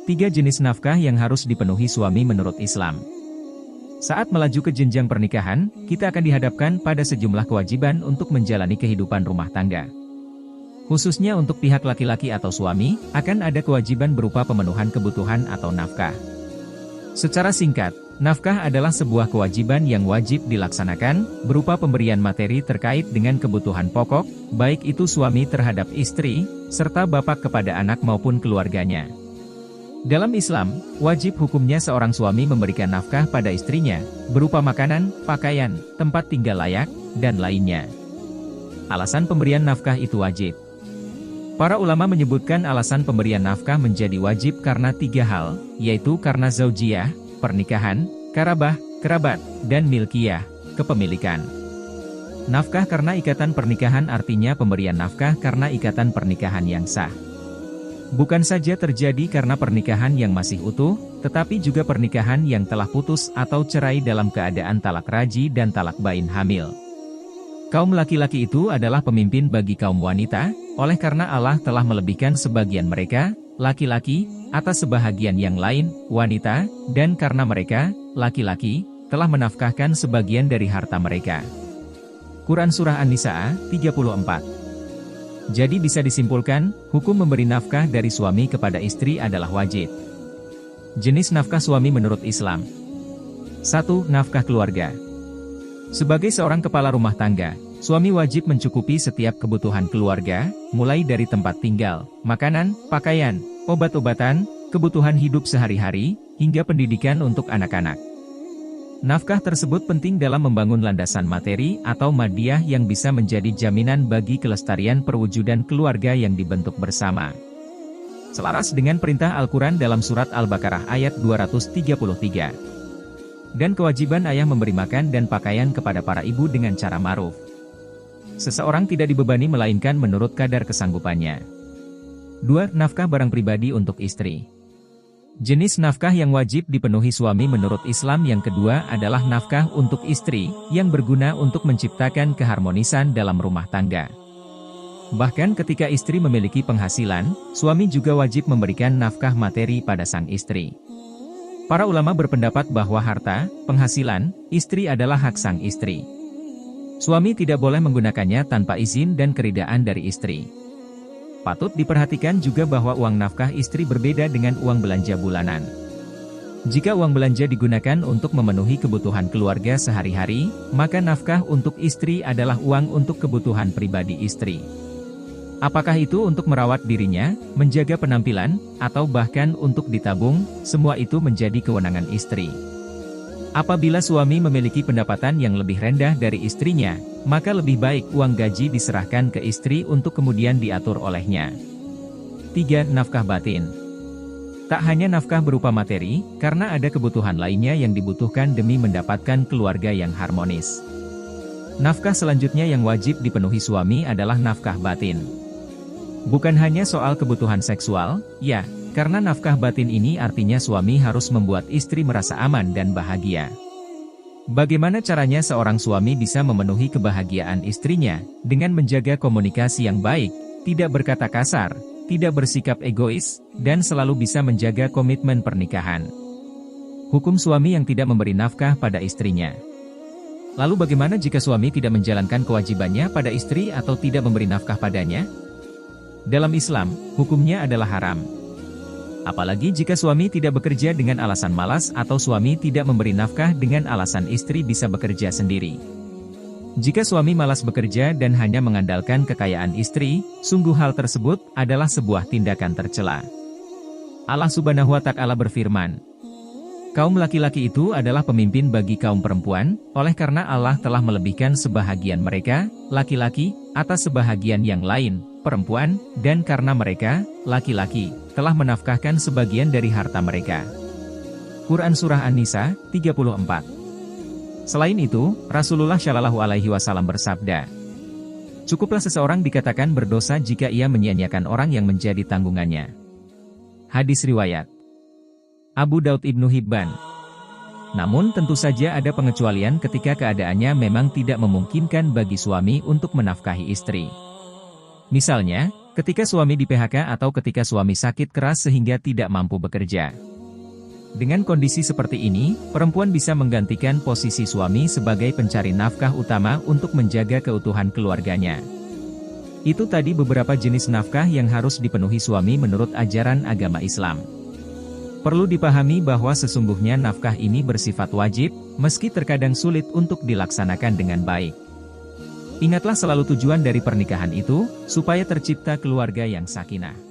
3 jenis nafkah yang harus dipenuhi suami menurut Islam. Saat melaju ke jenjang pernikahan, kita akan dihadapkan pada sejumlah kewajiban untuk menjalani kehidupan rumah tangga. Khususnya untuk pihak laki-laki atau suami, akan ada kewajiban berupa pemenuhan kebutuhan atau nafkah. Secara singkat, nafkah adalah sebuah kewajiban yang wajib dilaksanakan, berupa pemberian materi terkait dengan kebutuhan pokok, baik itu suami terhadap istri, serta bapak kepada anak maupun keluarganya. Dalam Islam, wajib hukumnya seorang suami memberikan nafkah pada istrinya, berupa makanan, pakaian, tempat tinggal layak, dan lainnya. Alasan pemberian nafkah itu wajib. Para ulama menyebutkan alasan pemberian nafkah menjadi wajib karena 3 hal, yaitu karena zaujiyah, pernikahan, karabah, kerabat, dan milkiyah, kepemilikan. Nafkah karena ikatan pernikahan artinya pemberian nafkah karena ikatan pernikahan yang sah. Bukan saja terjadi karena pernikahan yang masih utuh, tetapi juga pernikahan yang telah putus atau cerai dalam keadaan talak raji dan talak bain hamil. Kaum laki-laki itu adalah pemimpin bagi kaum wanita, oleh karena Allah telah melebihkan sebagian mereka, laki-laki, atas sebahagian yang lain, wanita, dan karena mereka, laki-laki, telah menafkahkan sebagian dari harta mereka. Quran Surah An-Nisa 34. Jadi bisa disimpulkan, hukum memberi nafkah dari suami kepada istri adalah wajib. Jenis nafkah suami menurut Islam. 1. Nafkah keluarga. Sebagai seorang kepala rumah tangga, suami wajib mencukupi setiap kebutuhan keluarga, mulai dari tempat tinggal, makanan, pakaian, obat-obatan, kebutuhan hidup sehari-hari, hingga pendidikan untuk anak-anak. Nafkah tersebut penting dalam membangun landasan materi atau madiyah yang bisa menjadi jaminan bagi kelestarian perwujudan keluarga yang dibentuk bersama. Selaras dengan perintah Al-Quran dalam surat Al-Baqarah ayat 233. Dan kewajiban ayah memberi makan dan pakaian kepada para ibu dengan cara ma'ruf. Seseorang tidak dibebani melainkan menurut kadar kesanggupannya. 2. Nafkah barang pribadi untuk istri. Jenis nafkah yang wajib dipenuhi suami menurut Islam yang kedua adalah nafkah untuk istri, yang berguna untuk menciptakan keharmonisan dalam rumah tangga. Bahkan ketika istri memiliki penghasilan, suami juga wajib memberikan nafkah materi pada sang istri. Para ulama berpendapat bahwa harta, penghasilan, istri adalah hak sang istri. Suami tidak boleh menggunakannya tanpa izin dan keridaan dari istri. Patut diperhatikan juga bahwa uang nafkah istri berbeda dengan uang belanja bulanan. Jika uang belanja digunakan untuk memenuhi kebutuhan keluarga sehari-hari, maka nafkah untuk istri adalah uang untuk kebutuhan pribadi istri. Apakah itu untuk merawat dirinya, menjaga penampilan, atau bahkan untuk ditabung, semua itu menjadi kewenangan istri. Apabila suami memiliki pendapatan yang lebih rendah dari istrinya, maka lebih baik uang gaji diserahkan ke istri untuk kemudian diatur olehnya. 3. Nafkah batin. Tak hanya nafkah berupa materi, karena ada kebutuhan lainnya yang dibutuhkan demi mendapatkan keluarga yang harmonis. Nafkah selanjutnya yang wajib dipenuhi suami adalah nafkah batin. Bukan hanya soal kebutuhan seksual, ya, karena nafkah batin ini artinya suami harus membuat istri merasa aman dan bahagia. Bagaimana caranya seorang suami bisa memenuhi kebahagiaan istrinya, dengan menjaga komunikasi yang baik, tidak berkata kasar, tidak bersikap egois, dan selalu bisa menjaga komitmen pernikahan. Hukum suami yang tidak memberi nafkah pada istrinya. Lalu bagaimana jika suami tidak menjalankan kewajibannya pada istri atau tidak memberi nafkah padanya? Dalam Islam, hukumnya adalah haram. Apalagi jika suami tidak bekerja dengan alasan malas atau suami tidak memberi nafkah dengan alasan istri bisa bekerja sendiri. Jika suami malas bekerja dan hanya mengandalkan kekayaan istri, sungguh hal tersebut adalah sebuah tindakan tercela. Allah Subhanahu wa Ta'ala berfirman, kaum laki-laki itu adalah pemimpin bagi kaum perempuan, oleh karena Allah telah melebihkan sebahagian mereka, laki-laki, atas sebahagian yang lain, perempuan, dan karena mereka, laki-laki, telah menafkahkan sebagian dari harta mereka. Quran Surah An-Nisa 34. Selain itu, Rasulullah Shallallahu Alaihi Wasallam bersabda, cukuplah seseorang dikatakan berdosa jika ia menyia-nyiakan orang yang menjadi tanggungannya. Hadis riwayat Abu Daud Ibnu Hibban. Namun tentu saja ada pengecualian ketika keadaannya memang tidak memungkinkan bagi suami untuk menafkahi istri. Misalnya, Ketika suami di-PHK atau ketika suami sakit keras sehingga tidak mampu bekerja. Dengan kondisi seperti ini, perempuan bisa menggantikan posisi suami sebagai pencari nafkah utama untuk menjaga keutuhan keluarganya. Itu tadi beberapa jenis nafkah yang harus dipenuhi suami menurut ajaran agama Islam. Perlu dipahami bahwa sesungguhnya nafkah ini bersifat wajib, meski terkadang sulit untuk dilaksanakan dengan baik. Ingatlah selalu tujuan dari pernikahan itu, supaya tercipta keluarga yang sakinah.